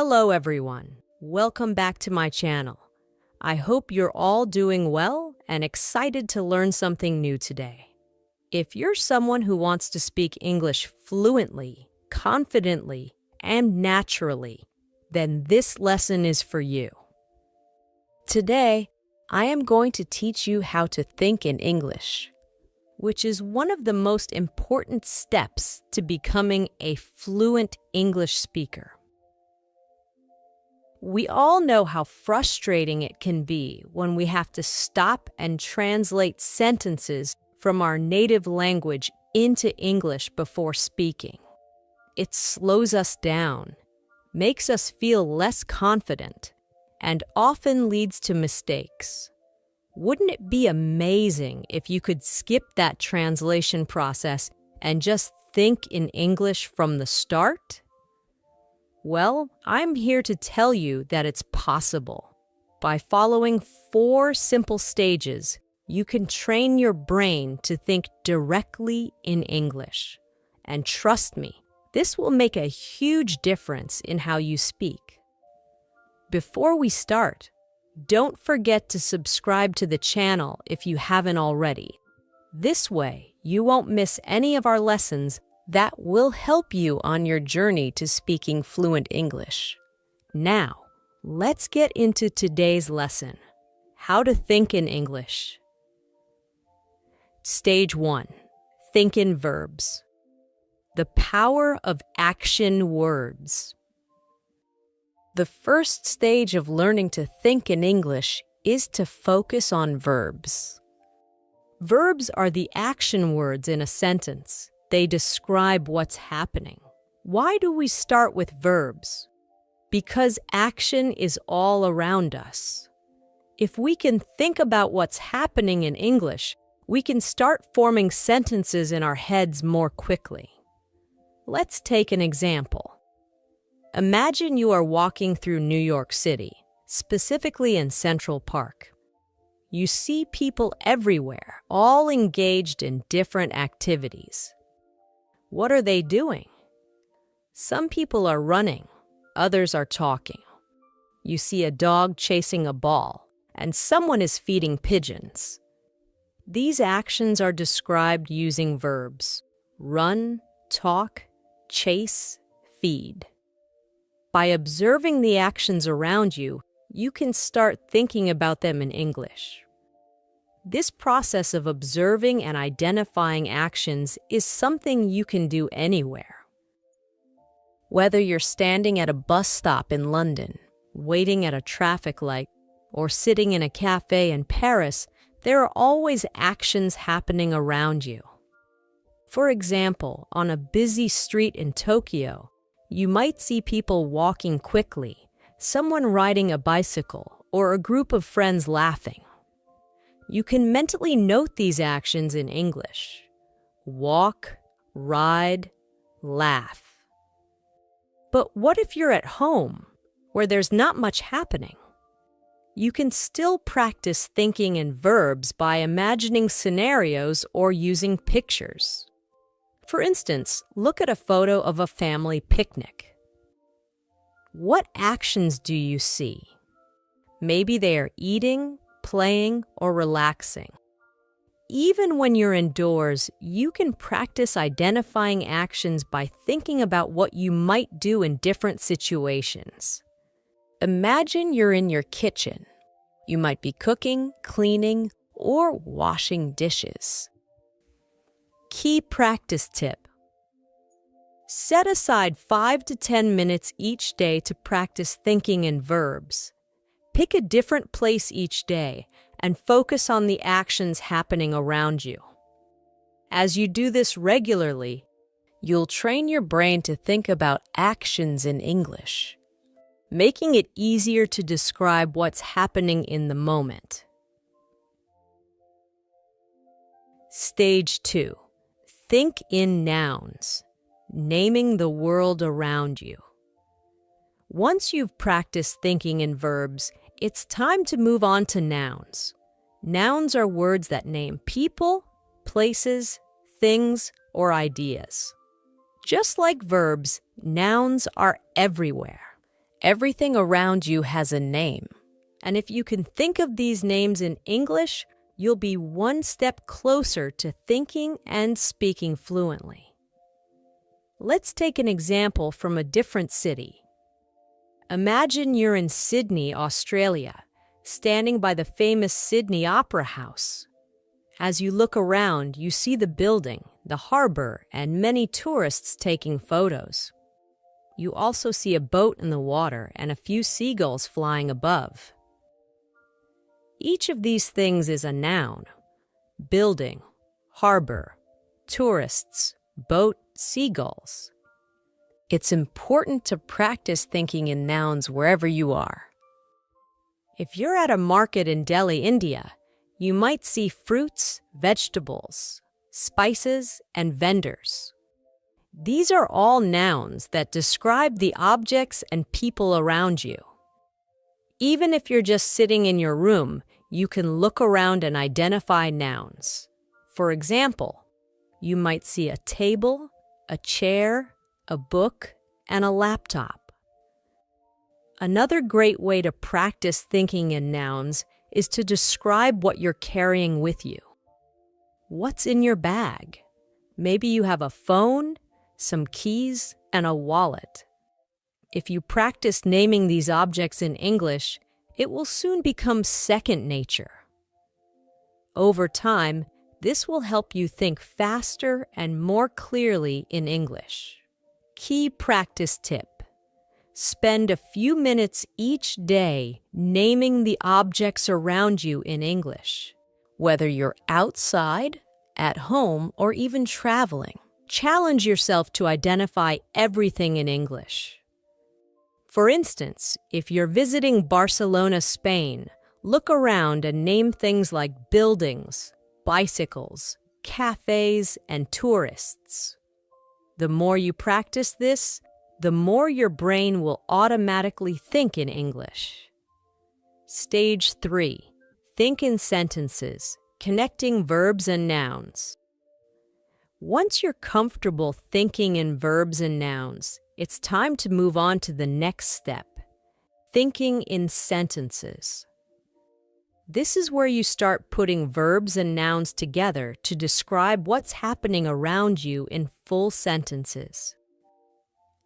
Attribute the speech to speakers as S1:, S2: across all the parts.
S1: Hello everyone, welcome back to my channel. I hope you're all doing well and excited to learn something new today. If you're someone who wants to speak English fluently, confidently, and naturally, then this lesson is for you. Today, I am going to teach you how to think in English, which is one of the most important steps to becoming a fluent English speaker. We all know how frustrating it can be when we have to stop and translate sentences from our native language into English before speaking. It slows us down, makes us feel less confident, and often leads to mistakes. Wouldn't it be amazing if you could skip that translation process and just think in English from the start? Well, I'm here to tell you that it's possible. By following 4 simple stages, you can train your brain to think directly in English. And trust me, this will make a huge difference in how you speak. Before we start, don't forget to subscribe to the channel if you haven't already. This way, you won't miss any of our lessons that will help you on your journey to speaking fluent English. Now, let's get into today's lesson, how to think in English. Stage 1, think in verbs. The power of action words. The first stage of learning to think in English is to focus on verbs. Verbs are the action words in a sentence. They describe what's happening. Why do we start with verbs? Because action is all around us. If we can think about what's happening in English, we can start forming sentences in our heads more quickly. Let's take an example. Imagine you are walking through New York City, specifically in Central Park. You see people everywhere, all engaged in different activities. What are they doing? Some people are running, others are talking. You see a dog chasing a ball, and someone is feeding pigeons. These actions are described using verbs: run, talk, chase, feed. By observing the actions around you, you can start thinking about them in English. This process of observing and identifying actions is something you can do anywhere. Whether you're standing at a bus stop in London, waiting at a traffic light, or sitting in a cafe in Paris, there are always actions happening around you. For example, on a busy street in Tokyo, you might see people walking quickly, someone riding a bicycle, or a group of friends laughing. You can mentally note these actions in English. Walk, ride, laugh. But what if you're at home, where there's not much happening? You can still practice thinking in verbs by imagining scenarios or using pictures. For instance, look at a photo of a family picnic. What actions do you see? Maybe they are eating, playing, or relaxing. Even when you're indoors, you can practice identifying actions by thinking about what you might do in different situations. Imagine you're in your kitchen. You might be cooking, cleaning, or washing dishes. Key practice tip: set aside 5 to 10 minutes each day to practice thinking in verbs. Pick a different place each day and focus on the actions happening around you. As you do this regularly, you'll train your brain to think about actions in English, making it easier to describe what's happening in the moment. Stage 2. Think in nouns, naming the world around you. Once you've practiced thinking in verbs, it's time to move on to nouns. Nouns are words that name people, places, things, or ideas. Just like verbs, nouns are everywhere. Everything around you has a name, and if you can think of these names in English, you'll be one step closer to thinking and speaking fluently. Let's take an example from a different city. Imagine you're in Sydney, Australia, standing by the famous Sydney Opera House. As you look around, you see the building, the harbor, and many tourists taking photos. You also see a boat in the water and a few seagulls flying above. Each of these things is a noun: building, harbor, tourists, boat, seagulls. It's important to practice thinking in nouns wherever you are. If you're at a market in Delhi, India, you might see fruits, vegetables, spices, and vendors. These are all nouns that describe the objects and people around you. Even if you're just sitting in your room, you can look around and identify nouns. For example, you might see a table, a chair, a book, and a laptop. Another great way to practice thinking in nouns is to describe what you're carrying with you. What's in your bag? Maybe you have a phone, some keys, and a wallet. If you practice naming these objects in English, it will soon become second nature. Over time, this will help you think faster and more clearly in English. Key practice tip: spend a few minutes each day naming the objects around you in English. Whether you're outside, at home, or even traveling, challenge yourself to identify everything in English. For instance, if you're visiting Barcelona, Spain, look around and name things like buildings, bicycles, cafes, and tourists. The more you practice this, the more your brain will automatically think in English. Stage 3. Think in sentences, connecting verbs and nouns. Once you're comfortable thinking in verbs and nouns, it's time to move on to the next step: thinking in sentences. This is where you start putting verbs and nouns together to describe what's happening around you in full sentences.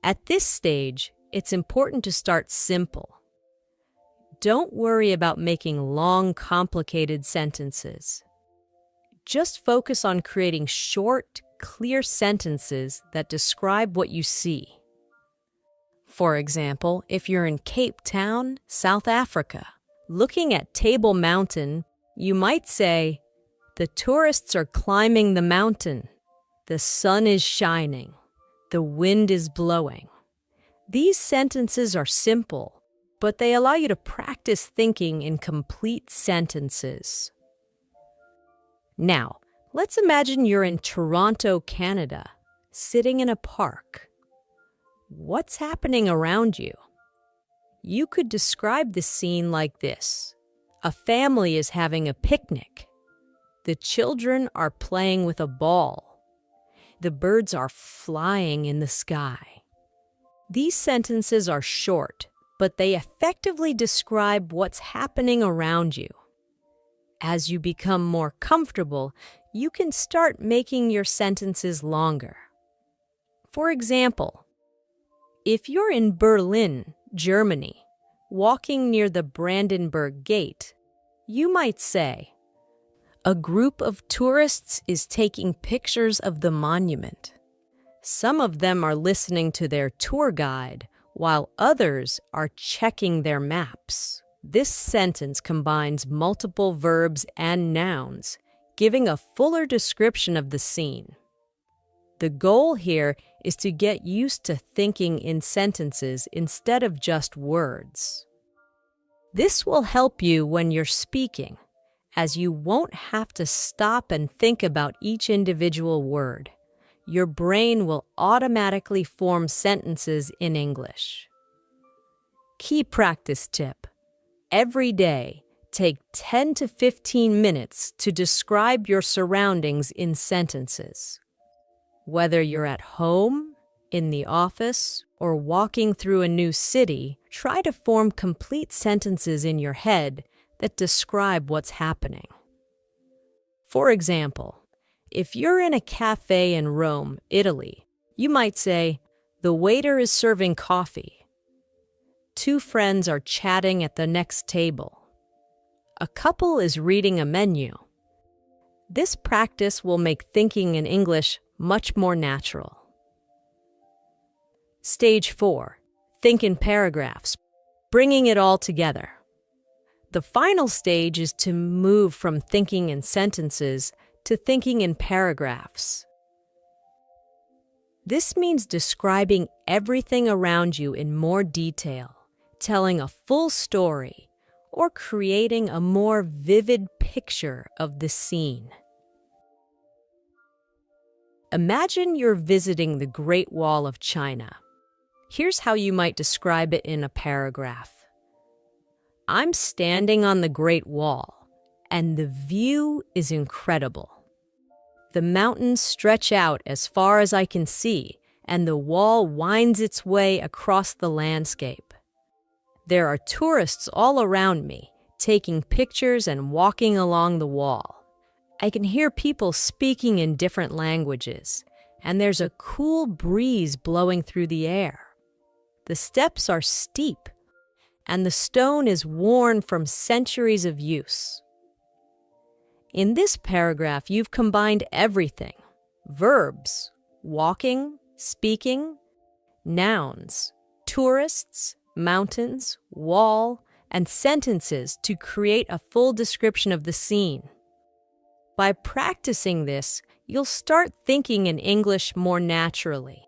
S1: At this stage, it's important to start simple. Don't worry about making long, complicated sentences. Just focus on creating short, clear sentences that describe what you see. For example, if you're in Cape Town, South Africa, looking at Table Mountain, you might say, "The tourists are climbing the mountain. The sun is shining. The wind is blowing." These sentences are simple, but they allow you to practice thinking in complete sentences. Now, let's imagine you're in Toronto, Canada, sitting in a park. What's happening around you? You could describe the scene like this: a family is having a picnic. The children are playing with a ball. The birds are flying in the sky. These sentences are short, but they effectively describe what's happening around you. As you become more comfortable, you can start making your sentences longer. For example, if you're in Berlin, Germany, walking near the Brandenburg Gate, you might say, "A group of tourists is taking pictures of the monument. Some of them are listening to their tour guide, while others are checking their maps." This sentence combines multiple verbs and nouns, giving a fuller description of the scene. The goal here is to get used to thinking in sentences instead of just words. This will help you when you're speaking, as you won't have to stop and think about each individual word. Your brain will automatically form sentences in English. Key practice tip: every day, take 10 to 15 minutes to describe your surroundings in sentences. Whether you're at home, in the office, or walking through a new city, try to form complete sentences in your head that describe what's happening. For example, if you're in a cafe in Rome, Italy, you might say, "The waiter is serving coffee." Two friends are chatting at the next table. A couple is reading a menu. This practice will make thinking in English much more natural. Stage 4. Think in paragraphs, bringing it all together. The final stage is to move from thinking in sentences to thinking in paragraphs. This means describing everything around you in more detail, telling a full story, or creating a more vivid picture of the scene. Imagine you're visiting the Great Wall of China. Here's how you might describe it in a paragraph. I'm standing on the Great Wall, and the view is incredible. The mountains stretch out as far as I can see, and the wall winds its way across the landscape. There are tourists all around me, taking pictures and walking along the wall. I can hear people speaking in different languages, and there's a cool breeze blowing through the air. The steps are steep, and the stone is worn from centuries of use. In this paragraph, you've combined everything: verbs, walking, speaking, nouns, tourists, mountains, wall, and sentences to create a full description of the scene. By practicing this, you'll start thinking in English more naturally.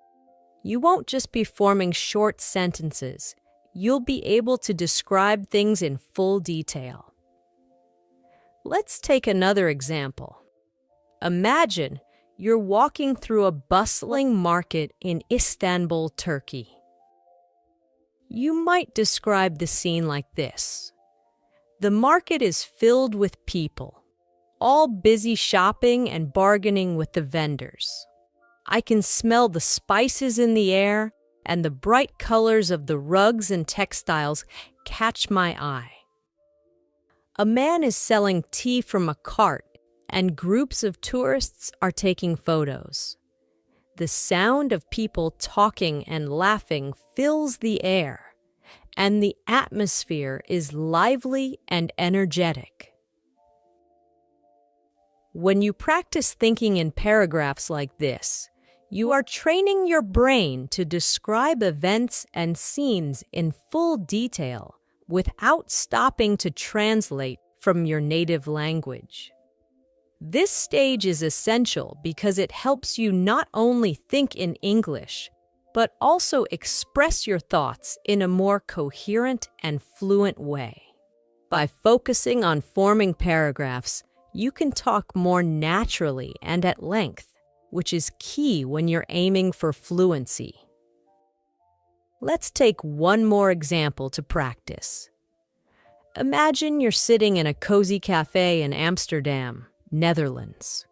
S1: You won't just be forming short sentences. You'll be able to describe things in full detail. Let's take another example. Imagine you're walking through a bustling market in Istanbul, Turkey. You might describe the scene like this. The market is filled with people, all busy shopping and bargaining with the vendors. I can smell the spices in the air, and the bright colors of the rugs and textiles catch my eye. A man is selling tea from a cart, and groups of tourists are taking photos. The sound of people talking and laughing fills the air, and the atmosphere is lively and energetic. When you practice thinking in paragraphs like this, you are training your brain to describe events and scenes in full detail without stopping to translate from your native language. This stage is essential because it helps you not only think in English, but also express your thoughts in a more coherent and fluent way. By focusing on forming paragraphs, you can talk more naturally and at length, which is key when you're aiming for fluency. Let's take one more example to practice. Imagine you're sitting in a cozy cafe in Amsterdam, Netherlands.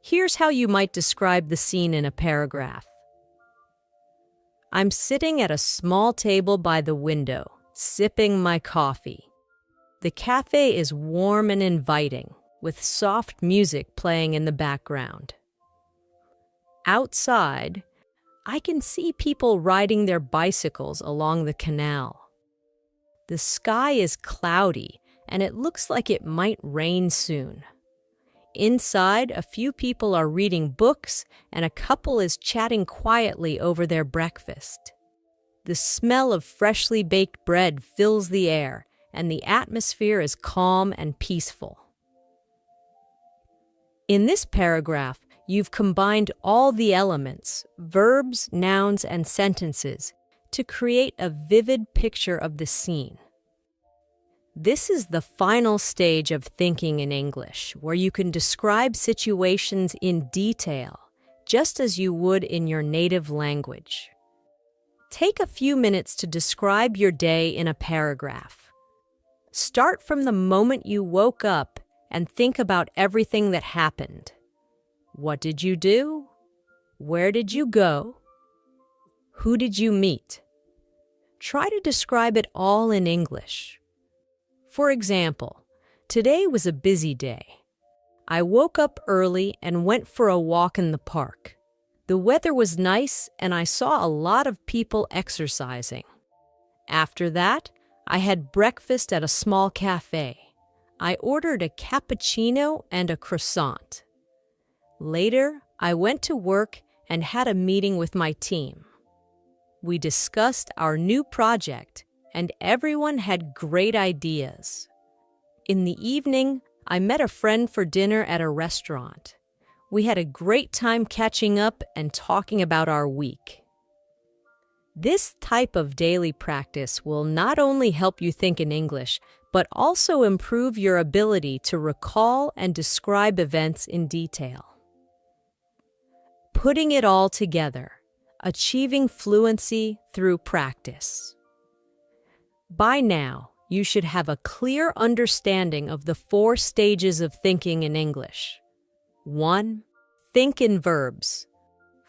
S1: Here's how you might describe the scene in a paragraph. I'm sitting at a small table by the window, sipping my coffee. The cafe is warm and inviting, with soft music playing in the background. Outside, I can see people riding their bicycles along the canal. The sky is cloudy, and it looks like it might rain soon. Inside, a few people are reading books, and a couple is chatting quietly over their breakfast. The smell of freshly baked bread fills the air, and the atmosphere is calm and peaceful. In this paragraph, you've combined all the elements, verbs, nouns, and sentences, to create a vivid picture of the scene. This is the final stage of thinking in English, where you can describe situations in detail, just as you would in your native language. Take a few minutes to describe your day in a paragraph. Start from the moment you woke up and think about everything that happened. What did you do? Where did you go? Who did you meet? try to describe it all in English. For example, today was a busy day. I woke up early and went for a walk in the park. The weather was nice and I saw a lot of people exercising. After that, I had breakfast at a small cafe. I ordered a cappuccino and a croissant. Later, I went to work and had a meeting with my team. We discussed our new project and everyone had great ideas. In the evening, I met a friend for dinner at a restaurant. We had a great time catching up and talking about our week. This type of daily practice will not only help you think in English, but also improve your ability to recall and describe events in detail. Putting it all together, achieving fluency through practice. By now, you should have a clear understanding of the 4 stages of thinking in English. 1. Think in verbs.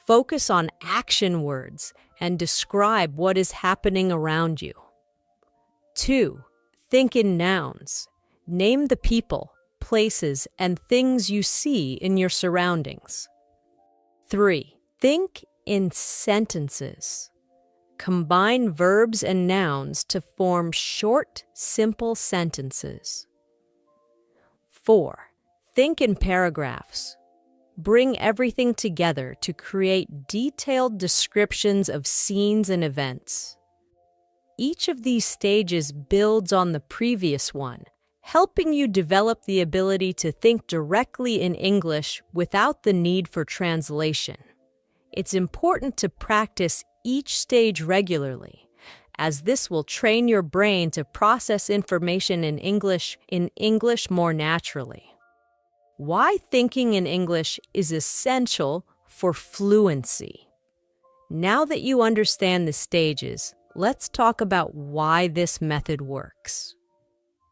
S1: Focus on action words and describe what is happening around you. 2. Think in nouns. Name the people, places, and things you see in your surroundings. 3. Think in sentences. Combine verbs and nouns to form short, simple sentences. 4. Think in paragraphs. Bring everything together to create detailed descriptions of scenes and events. Each of these stages builds on the previous one, helping you develop the ability to think directly in English without the need for translation. It's important to practice each stage regularly, as this will train your brain to process information in English more naturally. Why thinking in English is essential for fluency. Now that you understand the stages, let's talk about why this method works.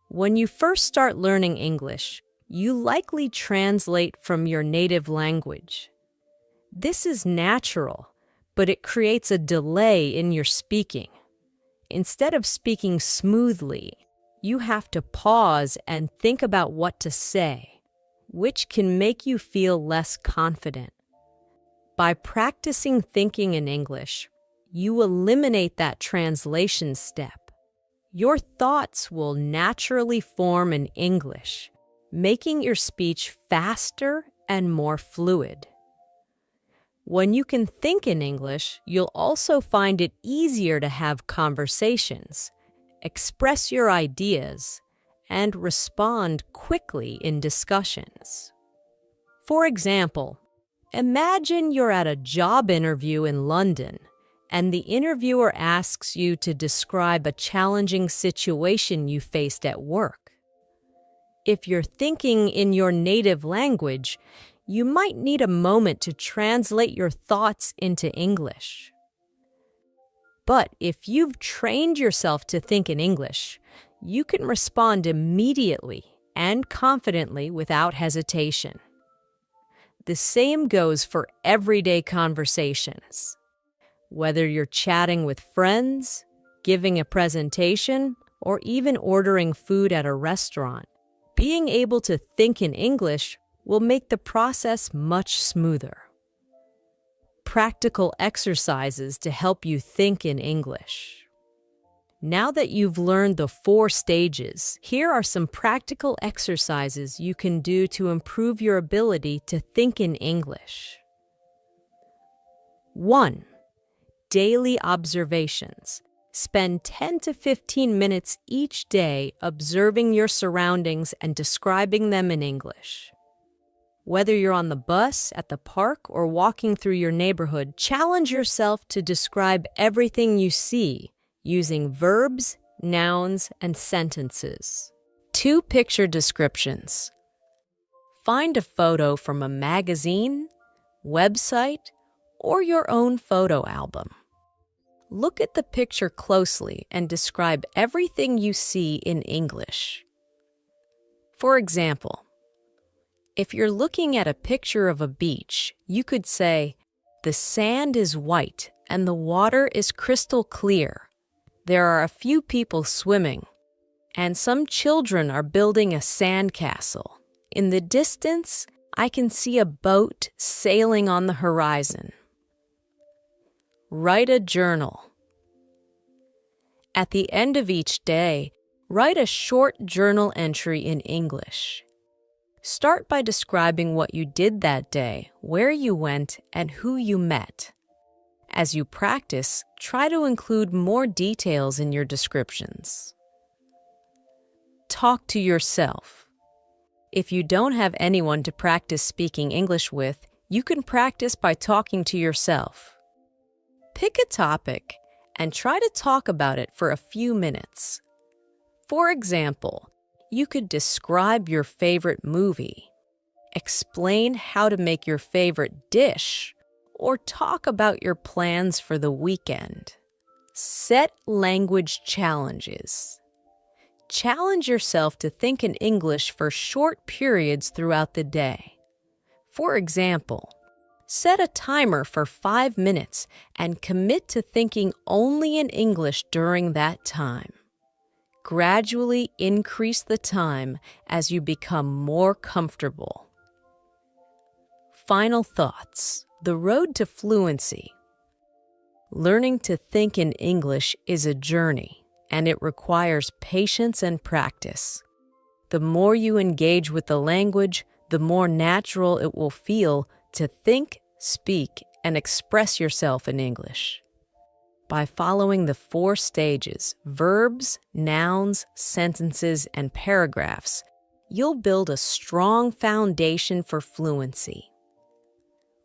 S1: When you first start learning English, you likely translate from your native language. This is natural, but it creates a delay in your speaking. Instead of speaking smoothly, you have to pause and think about what to say, which can make you feel less confident. By practicing thinking in English, you eliminate that translation step. Your thoughts will naturally form in English, making your speech faster and more fluid. When you can think in English, you'll also find it easier to have conversations, express your ideas, and respond quickly in discussions. For example, imagine you're at a job interview in London, and the interviewer asks you to describe a challenging situation you faced at work. If you're thinking in your native language, you might need a moment to translate your thoughts into English. But if you've trained yourself to think in English, you can respond immediately and confidently without hesitation. The same goes for everyday conversations. Whether you're chatting with friends, giving a presentation, or even ordering food at a restaurant, being able to think in English will make the process much smoother. Practical exercises to help you think in English. Now that you've learned the 4 stages, here are some practical exercises you can do to improve your ability to think in English. 1. Daily observations. Spend 10 to 15 minutes each day observing your surroundings and describing them in English. Whether you're on the bus, at the park, or walking through your neighborhood, challenge yourself to describe everything you see using verbs, nouns, and sentences. 2 picture descriptions. Find a photo from a magazine, website, or your own photo album. Look at the picture closely and describe everything you see in English. For example, if you're looking at a picture of a beach, you could say, "The sand is white and the water is crystal clear. There are a few people swimming, and some children are building a sandcastle. In the distance, I can see a boat sailing on the horizon. Write a journal. At the end of each day, write a short journal entry in English. Start by describing what you did that day, where you went, and who you met. As you practice, try to include more details in your descriptions. Talk to yourself. If you don't have anyone to practice speaking English with, you can practice by talking to yourself. Pick a topic and try to talk about it for a few minutes. For example, you could describe your favorite movie, explain how to make your favorite dish, or talk about your plans for the weekend. Set language challenges. Challenge yourself to think in English for short periods throughout the day. For example, set a timer for 5 minutes and commit to thinking only in English during that time. Gradually increase the time as you become more comfortable. Final thoughts. The road to fluency. Learning to think in English is a journey, and it requires patience and practice. The more you engage with the language, the more natural it will feel to think, speak, and express yourself in English. By following the 4 stages, verbs, nouns, sentences, and paragraphs, you'll build a strong foundation for fluency.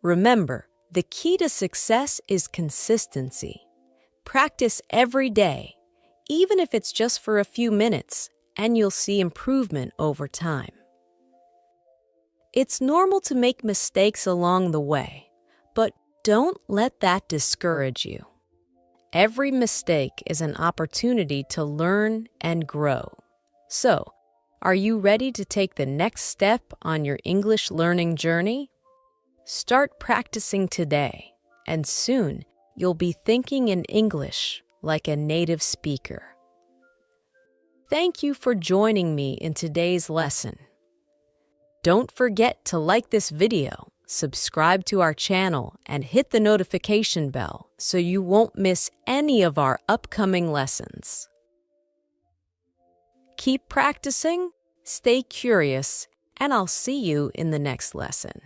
S1: Remember, the key to success is consistency. Practice every day, even if it's just for a few minutes, and you'll see improvement over time. It's normal to make mistakes along the way, but don't let that discourage you. Every mistake is an opportunity to learn and grow. So, are you ready to take the next step on your English learning journey? Start practicing today, and soon you'll be thinking in English like a native speaker. Thank you for joining me in today's lesson. Don't forget to like this video, subscribe to our channel, and hit the notification bell so you won't miss any of our upcoming lessons. Keep practicing, stay curious, and I'll see you in the next lesson.